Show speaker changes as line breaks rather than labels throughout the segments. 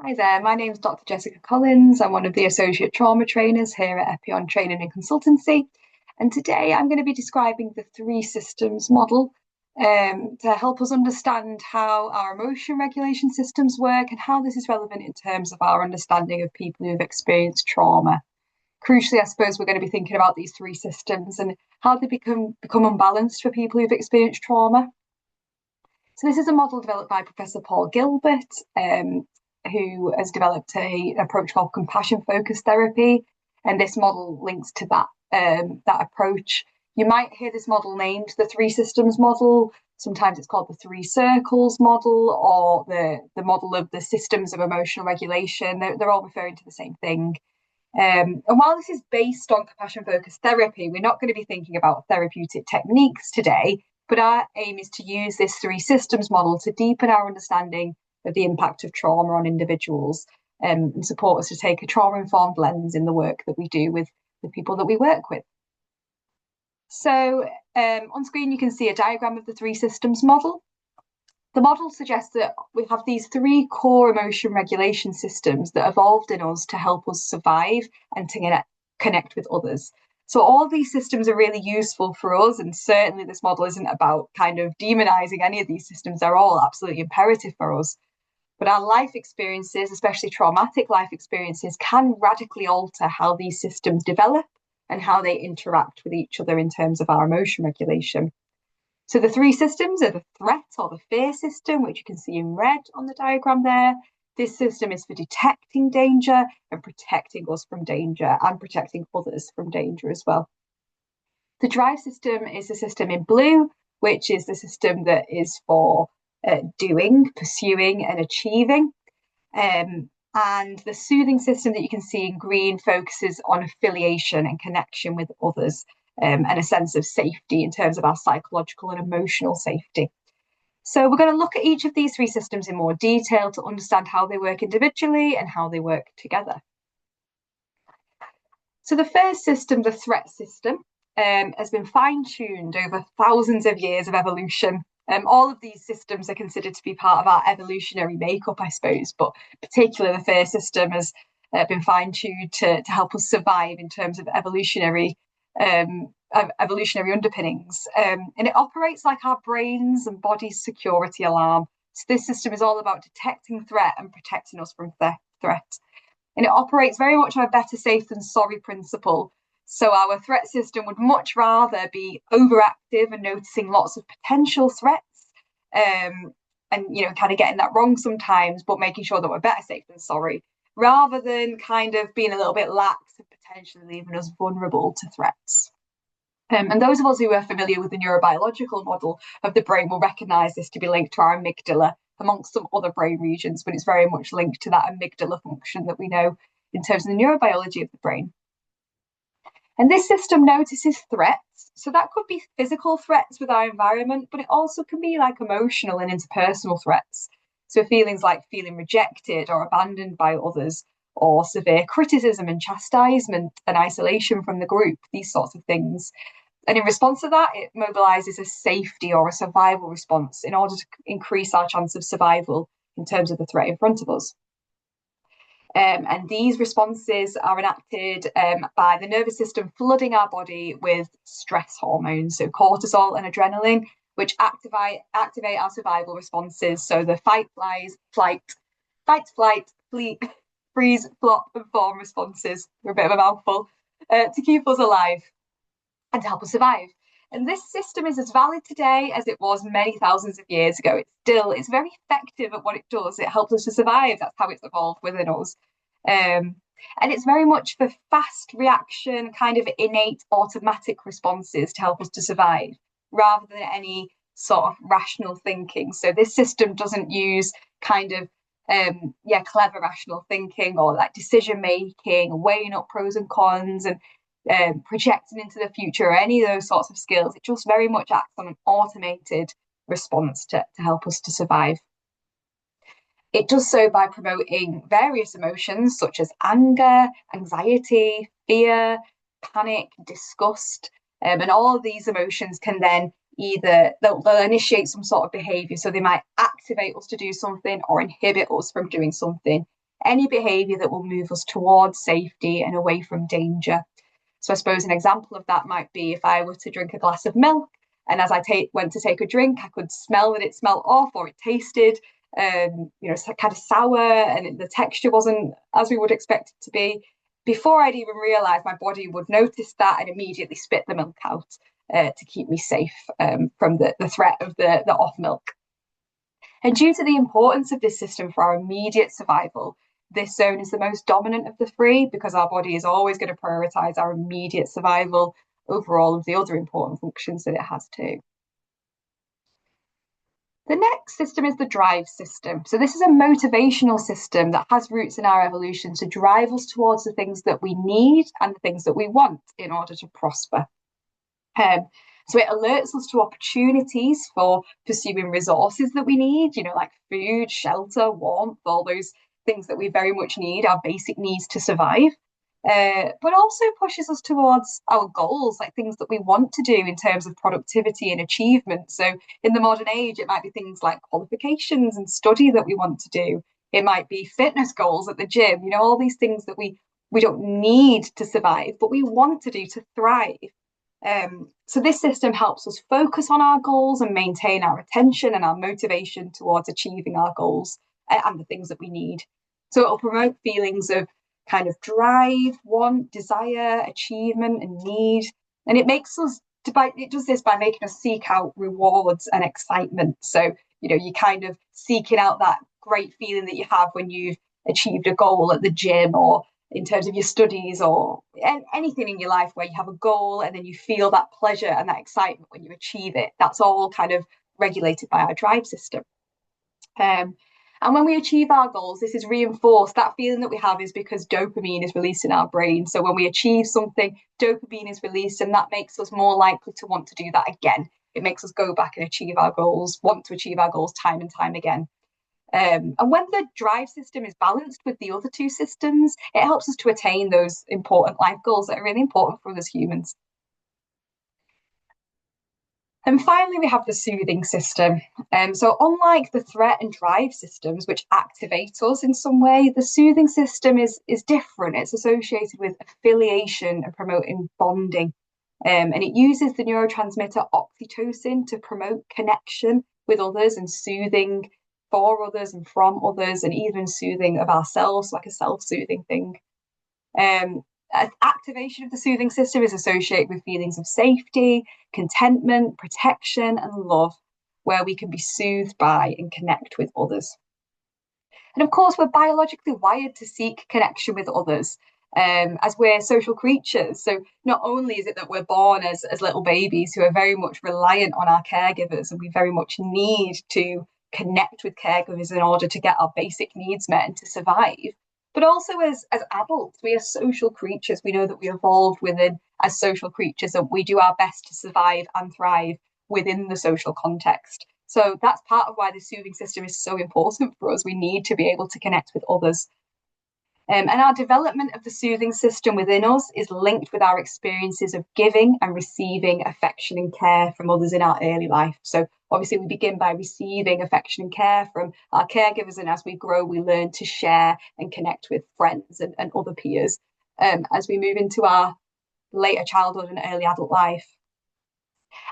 Hi there, my name is Dr. Jessica Collins. I'm one of the Associate Trauma Trainers here at Epion Training and Consultancy. And today I'm going to be describing the three systems model to help us understand how our emotion regulation systems work and how this is relevant in terms of our understanding of people who've experienced trauma. Crucially, I suppose we're going to be thinking about these three systems and how they become unbalanced for people who've experienced trauma. So this is a model developed by Professor Paul Gilbert, who has developed an approach called compassion-focused therapy, and this model links to that approach. You might hear this model named the three systems model. Sometimes it's called the three circles model or the model of the systems of emotional regulation. They're all referring to the same thing. And while this is based on compassion-focused therapy, we're not going to be thinking about therapeutic techniques today, but our aim is to use this three systems model to deepen our understanding of the impact of trauma on individuals and support us to take a trauma-informed lens in the work that we do with the people that we work with. So on screen, you can see a diagram of the three systems model. The model suggests that we have these three core emotion regulation systems that evolved in us to help us survive and to connect with others. So all these systems are really useful for us, and certainly this model isn't about kind of demonizing any of these systems. They're all absolutely imperative for us. But our life experiences, especially traumatic life experiences, can radically alter how these systems develop and how they interact with each other in terms of our emotion regulation. So the three systems are the threat or the fear system, which you can see in red on the diagram there. This system is for detecting danger and protecting us from danger and protecting others from danger as well. The drive system is the system in blue, which is the system that is for doing, pursuing and achieving. And the soothing system that you can see in green focuses on affiliation and connection with others and a sense of safety in terms of our psychological and emotional safety. So we're going to look at each of these three systems in more detail to understand how they work individually and how they work together. So the first system, the threat system, has been fine-tuned over thousands of years of evolution. All of these systems are considered to be part of our evolutionary makeup, I suppose, but particularly the fear system has been fine-tuned to help us survive in terms of evolutionary underpinnings. And it operates like our brains and body's security alarm. So this system is all about detecting threat and protecting us from threat. And it operates very much on a better safe than sorry principle. So our threat system would much rather be overactive and noticing lots of potential threats, and kind of getting that wrong sometimes, but making sure that we're better safe than sorry, rather than kind of being a little bit lax and potentially leaving us vulnerable to threats. And those of us who are familiar with the neurobiological model of the brain will recognize this to be linked to our amygdala, amongst some other brain regions, but it's very much linked to that amygdala function that we know in terms of the neurobiology of the brain. And this system notices threats. So that could be physical threats with our environment, but it also can be like emotional and interpersonal threats. So feelings like feeling rejected or abandoned by others, or severe criticism and chastisement and isolation from the group, these sorts of things. And in response to that, it mobilizes a safety or a survival response in order to increase our chance of survival in terms of the threat in front of us. And these responses are enacted by the nervous system flooding our body with stress hormones, so cortisol and adrenaline, which activate our survival responses. So the fight, flight, flee, freeze, flop, and form responses, they're a bit of a mouthful, to keep us alive and to help us survive. And this system is as valid today as it was many thousands of years ago. It's very effective at what it does. It helps us to survive. That's how it's evolved within us. And it's very much for fast reaction, kind of innate automatic responses to help us to survive, rather than any sort of rational thinking. So this system doesn't use kind of clever rational thinking or like decision making, weighing up pros and cons and projecting into the future or any of those sorts of skills. It just very much acts on an automated response to help us to survive. It does so by promoting various emotions such as anger, anxiety, fear, panic, disgust, and all of these emotions can then they'll initiate some sort of behavior. So they might activate us to do something or inhibit us from doing something any behaviour that will move us towards safety and away from danger. So I suppose an example of that might be if I were to drink a glass of milk, and as I went to take a drink, I could smell that it smelled off or it tasted, kind of sour, and the texture wasn't as we would expect it to be. Before I'd even realised, my body would notice that and immediately spit the milk out to keep me safe from the threat of the off milk. And due to the importance of this system for our immediate survival, this zone is the most dominant of the three because our body is always going to prioritize our immediate survival over all of the other important functions that it has too. The next system is the drive system. So this is a motivational system that has roots in our evolution to drive us towards the things that we need and the things that we want in order to prosper. So it alerts us to opportunities for pursuing resources that we need, like food, shelter, warmth, all those things that we very much need, our basic needs to survive. But also pushes us towards our goals, like things that we want to do in terms of productivity and achievement. So in the modern age, it might be things like qualifications and study that we want to do. It might be fitness goals at the gym, all these things that we don't need to survive, but we want to do to thrive. So this system helps us focus on our goals and maintain our attention and our motivation towards achieving our goals and the things that we need. So it'll promote feelings of kind of drive, want, desire, achievement, and need. And it does this by making us seek out rewards and excitement. So, you're kind of seeking out that great feeling that you have when you've achieved a goal at the gym or in terms of your studies or anything in your life where you have a goal and then you feel that pleasure and that excitement when you achieve it. That's all kind of regulated by our drive system. And when we achieve our goals, this is reinforced. That feeling that we have is because dopamine is released in our brain. So when we achieve something, dopamine is released, and that makes us more likely to want to do that again. It makes us go back and achieve our goals, want to achieve our goals time and time again. And when the drive system is balanced with the other two systems, it helps us to attain those important life goals that are really important for us as humans. And finally, we have the soothing system. So unlike the threat and drive systems, which activate us in some way, the soothing system is different. It's associated with affiliation and promoting bonding. And it uses the neurotransmitter oxytocin to promote connection with others and soothing for others and from others, and even soothing of ourselves, like a self-soothing thing. Activation of the soothing system is associated with feelings of safety, contentment, protection, and love, where we can be soothed by and connect with others. And of course, we're biologically wired to seek connection with others, as we're social creatures. So not only is it that we're born as little babies who are very much reliant on our caregivers, and we very much need to connect with caregivers in order to get our basic needs met and to survive, but also as adults, we are social creatures. We know that we evolved within as social creatures, and we do our best to survive and thrive within the social context. So that's part of why the soothing system is so important for us. We need to be able to connect with others. And our development of the soothing system within us is linked with our experiences of giving and receiving affection and care from others in our early life. So obviously we begin by receiving affection and care from our caregivers, and as we grow, we learn to share and connect with friends and other peers as we move into our later childhood and early adult life.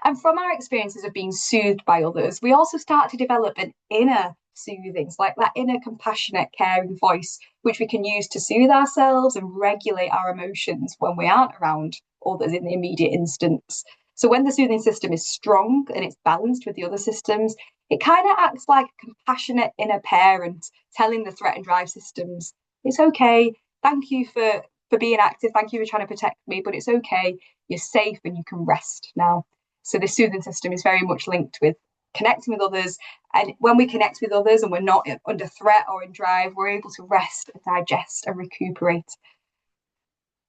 And from our experiences of being soothed by others, we also start to develop an inner soothing, like that inner compassionate, caring voice, which we can use to soothe ourselves and regulate our emotions when we aren't around others in the immediate instance. So when the soothing system is strong and it's balanced with the other systems, it kind of acts like a compassionate inner parent telling the threat and drive systems, it's okay, thank you for being active, thank you for trying to protect me, but it's okay, you're safe and you can rest now. So the soothing system is very much linked with connecting with others. And when we connect with others and we're not under threat or in drive, we're able to rest and digest and recuperate.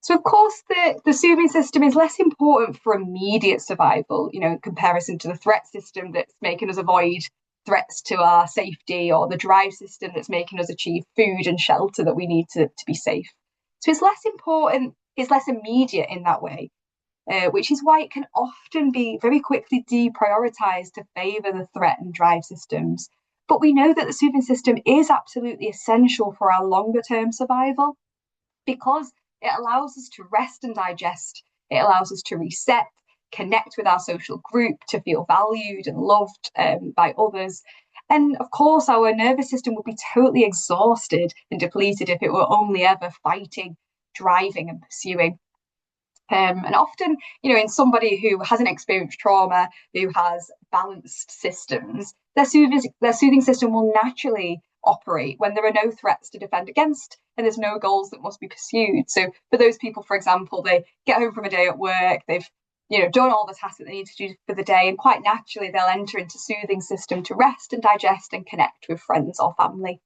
So of course, the soothing system is less important for immediate survival, in comparison to the threat system that's making us avoid threats to our safety, or the drive system that's making us achieve food and shelter that we need to be safe. So it's less important, it's less immediate in that way. Which is why it can often be very quickly deprioritized to favour the threat and drive systems, But we know that the soothing system is absolutely essential for our longer term survival because it allows us to rest and digest. It allows us to reset, connect with our social group, to feel valued and loved by others. And of course, our nervous system would be totally exhausted and depleted if it were only ever fighting, driving, and pursuing. And often, in somebody who hasn't experienced trauma, who has balanced systems, their soothing system will naturally operate when there are no threats to defend against and there's no goals that must be pursued. So for those people, for example, they get home from a day at work, they've done all the tasks that they need to do for the day, and quite naturally they'll enter into soothing system to rest and digest and connect with friends or family.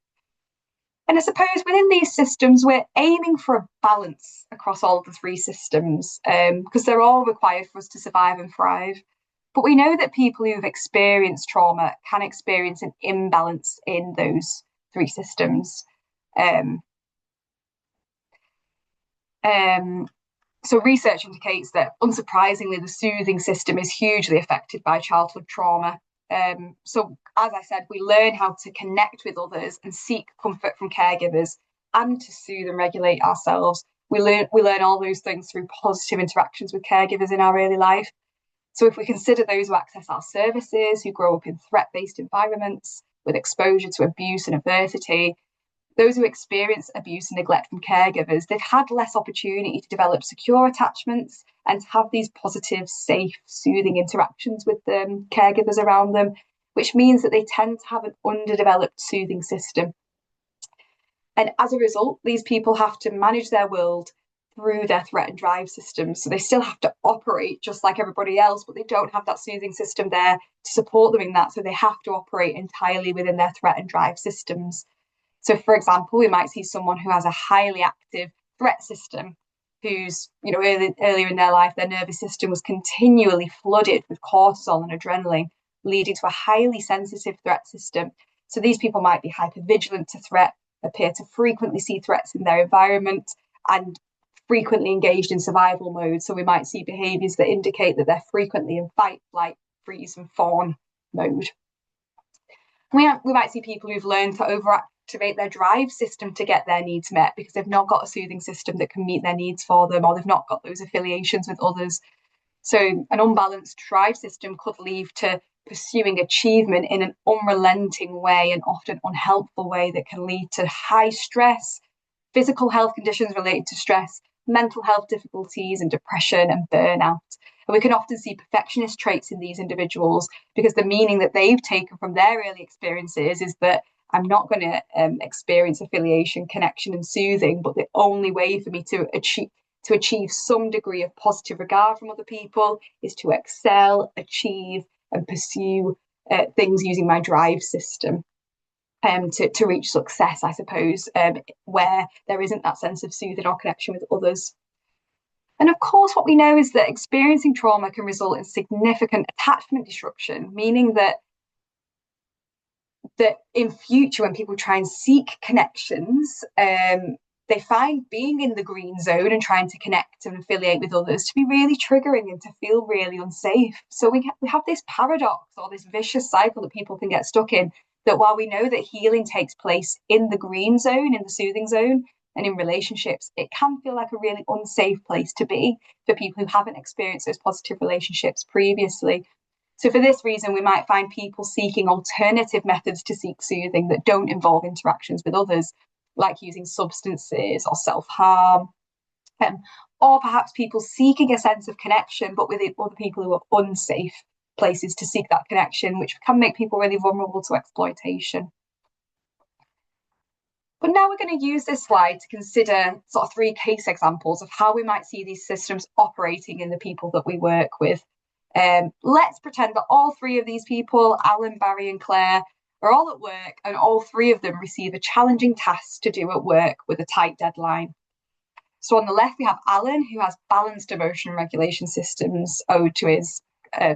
And I suppose within these systems, we're aiming for a balance across all the three systems because they're all required for us to survive and thrive. But we know that people who've experienced trauma can experience an imbalance in those three systems. So research indicates that, unsurprisingly, the soothing system is hugely affected by childhood trauma. So, as I said, we learn how to connect with others and seek comfort from caregivers and to soothe and regulate ourselves. We learn all those things through positive interactions with caregivers in our early life. So if we consider those who access our services, who grow up in threat-based environments with exposure to abuse and adversity, those who experience abuse and neglect from caregivers, they've had less opportunity to develop secure attachments and to have these positive, safe, soothing interactions with the caregivers around them, which means that they tend to have an underdeveloped soothing system. And as a result, these people have to manage their world through their threat and drive systems. So they still have to operate just like everybody else, but they don't have that soothing system there to support them in that. So they have to operate entirely within their threat and drive systems. So, for example, we might see someone who has a highly active threat system, who's, earlier in their life, their nervous system was continually flooded with cortisol and adrenaline, leading to a highly sensitive threat system. So these people might be hypervigilant to threat, appear to frequently see threats in their environment, and frequently engaged in survival mode. So we might see behaviours that indicate that they're frequently in fight, flight, freeze, and fawn mode. We might see people who've learned to overactivate their drive system to get their needs met because they've not got a soothing system that can meet their needs for them, or they've not got those affiliations with others. So an unbalanced drive system could lead to pursuing achievement in an unrelenting way and often unhelpful way that can lead to high stress, physical health conditions related to stress, mental health difficulties and depression and burnout. And we can often see perfectionist traits in these individuals because the meaning that they've taken from their early experiences is that I'm not going to experience affiliation, connection, and soothing, but the only way for me to achieve some degree of positive regard from other people is to excel, achieve, and pursue things using my drive system to reach success, I suppose, where there isn't that sense of soothing or connection with others. And of course, what we know is that experiencing trauma can result in significant attachment disruption, meaning that in future, when people try and seek connections, they find being in the green zone and trying to connect and affiliate with others to be really triggering and to feel really unsafe. So we have this paradox or this vicious cycle that people can get stuck in, that while we know that healing takes place in the green zone, in the soothing zone, and in relationships, it can feel like a really unsafe place to be for people who haven't experienced those positive relationships previously. So for this reason, we might find people seeking alternative methods to seek soothing that don't involve interactions with others, like using substances or self-harm, or perhaps people seeking a sense of connection, but with other people who are unsafe places to seek that connection, which can make people really vulnerable to exploitation. But now we're going to use this slide to consider sort of 3 case examples of how we might see these systems operating in the people that we work with. Let's pretend that all 3 of these people, Alan, Barry, and Claire, are all at work, and all 3 of them receive a challenging task to do at work with a tight deadline. So on the left, we have Alan, who has balanced emotion regulation systems owed to his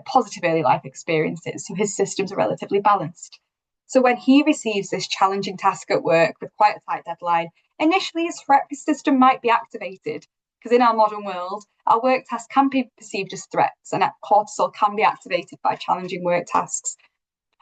positive early life experiences. So his systems are relatively balanced. So when he receives this challenging task at work with quite a tight deadline, initially his threat system might be activated, because in our modern world, our work tasks can be perceived as threats, and cortisol can be activated by challenging work tasks.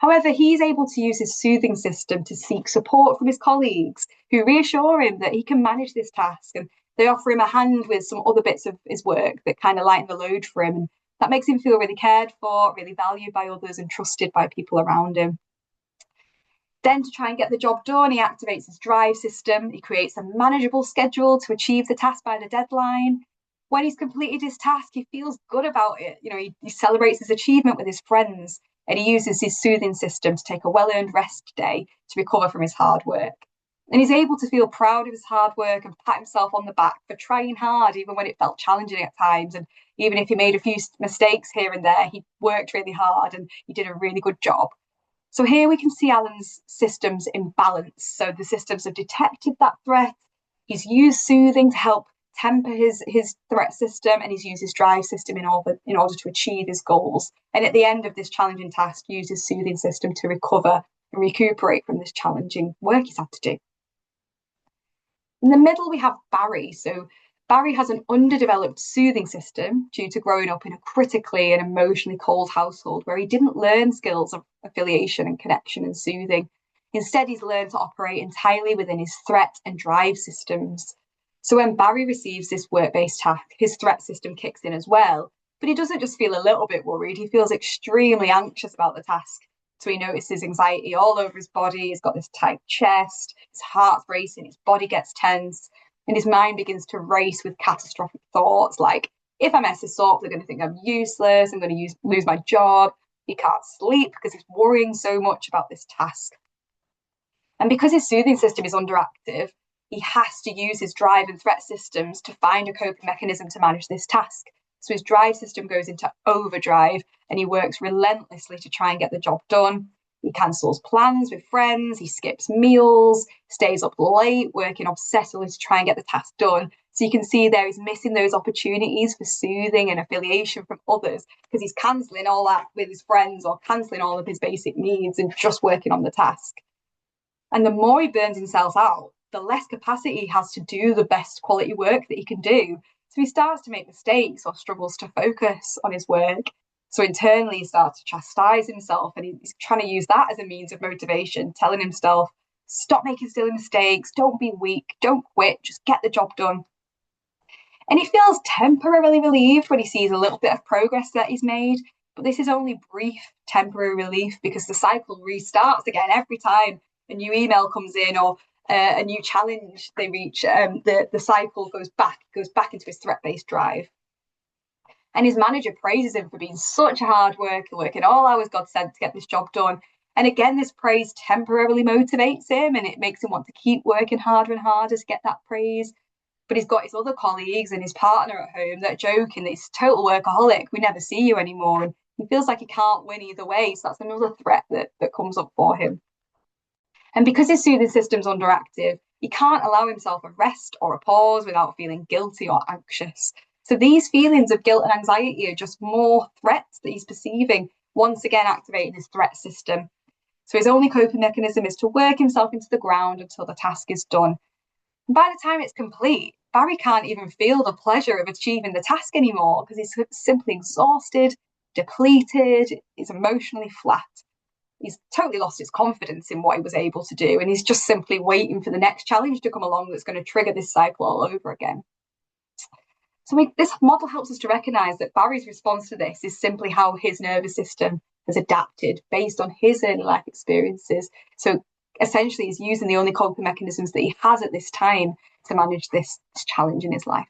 However, he's able to use his soothing system to seek support from his colleagues who reassure him that he can manage this task, and they offer him a hand with some other bits of his work that kind of lighten the load for him. And that makes him feel really cared for, really valued by others, and trusted by people around him. Then, to try and get the job done, he activates his drive system. He creates a manageable schedule to achieve the task by the deadline. When he's completed his task, he feels good about it. He celebrates his achievement with his friends, and he uses his soothing system to take a well-earned rest day to recover from his hard work. And he's able to feel proud of his hard work and pat himself on the back for trying hard, even when it felt challenging at times. And even if he made a few mistakes here and there, he worked really hard and he did a really good job. So here we can see Alan's systems in balance. So the systems have detected that threat. He's used soothing to help temper his threat system, and he's used his drive system in order to achieve his goals. And at the end of this challenging task, use his soothing system to recover and recuperate from this challenging work he's had to do. In the middle, we have Barry. So Barry has an underdeveloped soothing system due to growing up in a critically and emotionally cold household where he didn't learn skills of affiliation and connection and soothing. Instead, he's learned to operate entirely within his threat and drive systems. So when Barry receives this work-based task, his threat system kicks in as well. But he doesn't just feel a little bit worried, he feels extremely anxious about the task. So he notices anxiety all over his body. He's got this tight chest, his heart's racing, his body gets tense, and his mind begins to race with catastrophic thoughts like, if I mess this up, they're going to think I'm useless, I'm going to lose my job. He can't sleep because he's worrying so much about this task. And because his soothing system is underactive, he has to use his drive and threat systems to find a coping mechanism to manage this task. So his drive system goes into overdrive and he works relentlessly to try and get the job done. He cancels plans with friends, he skips meals, stays up late, working obsessively to try and get the task done. So you can see there he's missing those opportunities for soothing and affiliation from others because he's cancelling all that with his friends or cancelling all of his basic needs and just working on the task. And the more he burns himself out, the less capacity he has to do the best quality work that he can do. So he starts to make mistakes or struggles to focus on his work. So internally, he starts to chastise himself, and he's trying to use that as a means of motivation, telling himself, stop making silly mistakes, don't be weak, don't quit, just get the job done. And he feels temporarily relieved when he sees a little bit of progress that he's made, but this is only brief temporary relief because the cycle restarts again every time a new email comes in or a new challenge they reach. The cycle goes back into his threat-based drive. And his manager praises him for being such a hard worker, working all hours God sent to get this job done. And again, this praise temporarily motivates him and it makes him want to keep working harder and harder to get that praise. But he's got his other colleagues and his partner at home that are joking that he's a total workaholic. We never see you anymore. And he feels like he can't win either way. So that's another threat that comes up for him. And because his soothing system's underactive, he can't allow himself a rest or a pause without feeling guilty or anxious. So these feelings of guilt and anxiety are just more threats that he's perceiving, once again activating his threat system. So his only coping mechanism is to work himself into the ground until the task is done. And by the time it's complete, Barry can't even feel the pleasure of achieving the task anymore because he's simply exhausted, depleted, he's emotionally flat. He's totally lost his confidence in what he was able to do, and he's just simply waiting for the next challenge to come along that's going to trigger this cycle all over again. So this model helps us to recognise that Barry's response to this is simply how his nervous system has adapted based on his early life experiences. So essentially, he's using the only coping mechanisms that he has at this time to manage this challenge in his life.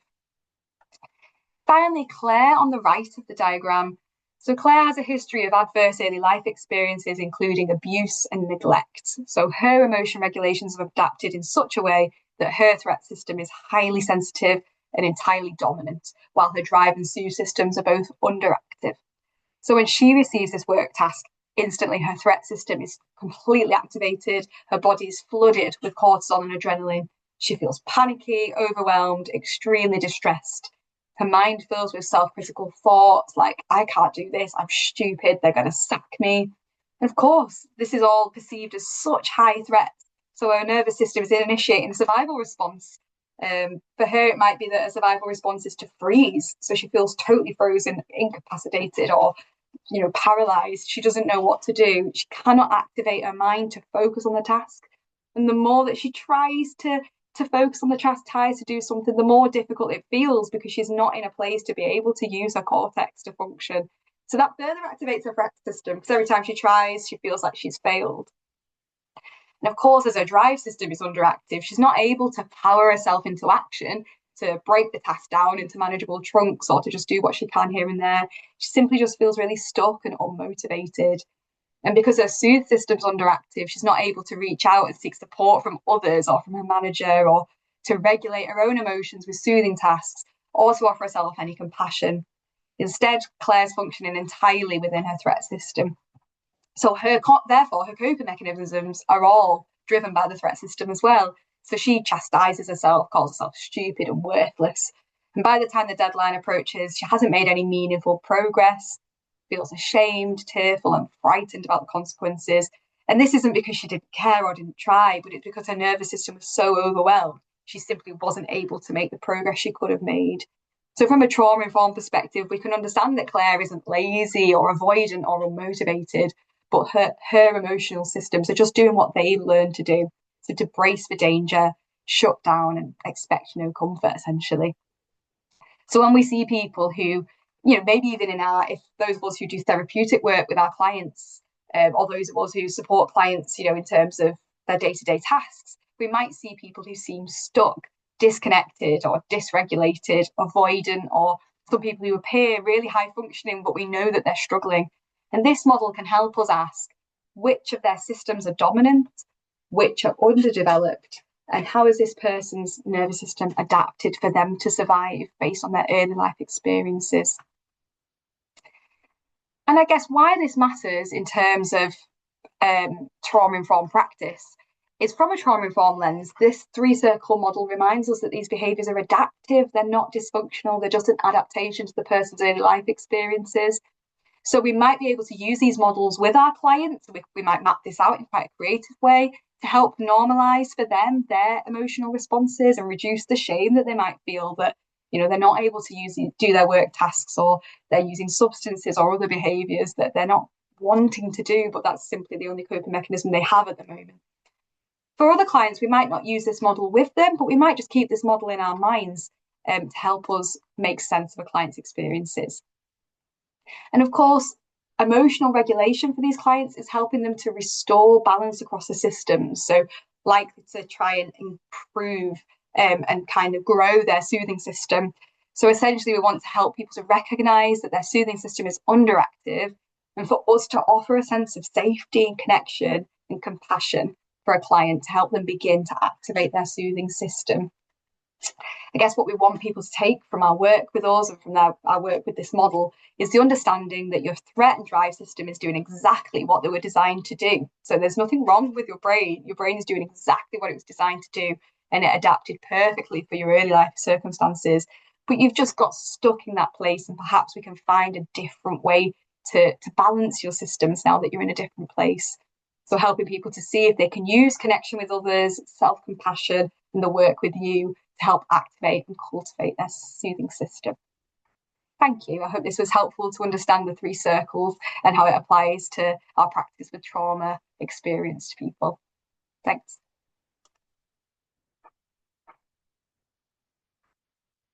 Finally, Claire on the right of the diagram. So Claire has a history of adverse early life experiences, including abuse and neglect. So her emotion regulations have adapted in such a way that her threat system is highly sensitive and entirely dominant, while her drive and soothe systems are both underactive. So when she receives this work task, instantly her threat system is completely activated, her body is flooded with cortisol and adrenaline. She feels panicky, overwhelmed, extremely distressed. Her mind fills with self-critical thoughts like, I can't do this, I'm stupid, they're going to sack me. And of course, this is all perceived as such high threats. So her nervous system is initiating a survival response. For her, it might be that a survival response is to freeze. So she feels totally frozen, incapacitated, or paralyzed. She doesn't know what to do. She cannot activate her mind to focus on the task. And the more that she tries to focus on the task, tries to do something, the more difficult it feels because she's not in a place to be able to use her cortex to function. So that further activates her threat system because every time she tries, she feels like she's failed. And of course, as her drive system is underactive, she's not able to power herself into action to break the task down into manageable chunks or to just do what she can here and there. She simply just feels really stuck and unmotivated. And because her soothe system's underactive, she's not able to reach out and seek support from others or from her manager or to regulate her own emotions with soothing tasks or to offer herself any compassion. Instead, Claire's functioning entirely within her threat system. So therefore, her coping mechanisms are all driven by the threat system as well. So she chastises herself, calls herself stupid and worthless. And by the time the deadline approaches, she hasn't made any meaningful progress, feels ashamed, tearful, and frightened about the consequences. And this isn't because she didn't care or didn't try, but it's because her nervous system was so overwhelmed, she simply wasn't able to make the progress she could have made. So, from a trauma informed perspective, we can understand that Claire isn't lazy or avoidant or unmotivated, but her emotional systems are just doing what they learned to do. So, to brace for danger, shut down, and expect no comfort, essentially. So, when we see people who, maybe even if those of us who do therapeutic work with our clients, or those of us who support clients, in terms of their day to day tasks, we might see people who seem stuck, disconnected, or dysregulated, avoidant, or some people who appear really high functioning, but we know that they're struggling. And this model can help us ask which of their systems are dominant, which are underdeveloped, and how has this person's nervous system adapted for them to survive based on their early life experiences. And I guess why this matters in terms of trauma-informed practice is from a trauma-informed lens, this three-circle model reminds us that these behaviours are adaptive, they're not dysfunctional, they're just an adaptation to the person's early life experiences. So we might be able to use these models with our clients. We might map this out in quite a creative way to help normalise for them their emotional responses and reduce the shame that they might feel that they're not able to do their work tasks, or they're using substances or other behaviours that they're not wanting to do, but that's simply the only coping mechanism they have at the moment. For other clients, we might not use this model with them, but we might just keep this model in our minds to help us make sense of a client's experiences. And of course, emotional regulation for these clients is helping them to restore balance across the systems. So, likely to try and improve and kind of grow their soothing system. So, essentially, we want to help people to recognize that their soothing system is underactive and for us to offer a sense of safety and connection and compassion for a client to help them begin to activate their soothing system. I guess what we want people to take from our work with us and from our work with this model is the understanding that your threat and drive system is doing exactly what they were designed to do. So there's nothing wrong with your brain. Your brain is doing exactly what it was designed to do, and it adapted perfectly for your early life circumstances. But you've just got stuck in that place, and perhaps we can find a different way to balance your systems now that you're in a different place. So helping people to see if they can use connection with others, self-compassion, and the work with you to help activate and cultivate their soothing system. Thank you. I hope this was helpful to understand the three circles and how it applies to our practice with trauma experienced people. Thanks.